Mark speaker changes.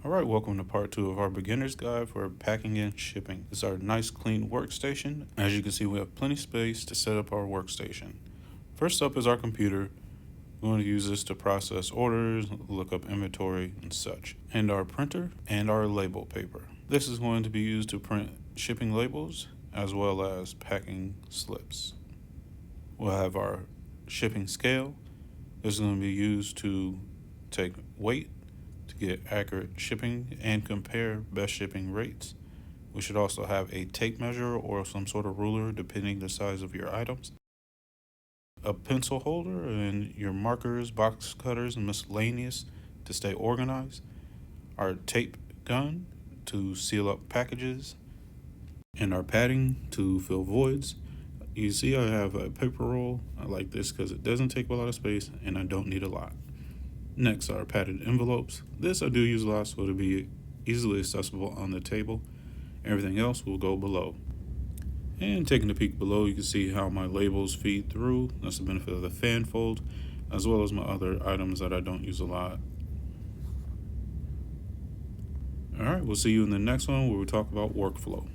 Speaker 1: Alright, welcome to part 2 of our beginner's guide for packing and shipping. This is our nice clean workstation. As you can see, we have plenty of space to set up our workstation. First up is our computer. We're going to use this to process orders, look up inventory, and such. And our printer and our label paper. This is going to be used to print shipping labels as well as packing slips. We'll have our shipping scale. This is going to be used to take weight to get accurate shipping and compare best shipping rates. We should also have a tape measure or some sort of ruler depending the size of your items. A pencil holder and your markers, box cutters, and miscellaneous to stay organized. Our tape gun to seal up packages. And our padding to fill voids. You see I have a paper roll. I like this because it doesn't take a lot of space and I don't need a lot. Next are padded envelopes. This I do use a lot, so it'll be easily accessible on the table. Everything else will go below. And taking a peek below, you can see how my labels feed through. That's the benefit of the fan fold, as well as my other items that I don't use a lot. Alright, we'll see you in the next one where we talk about workflow.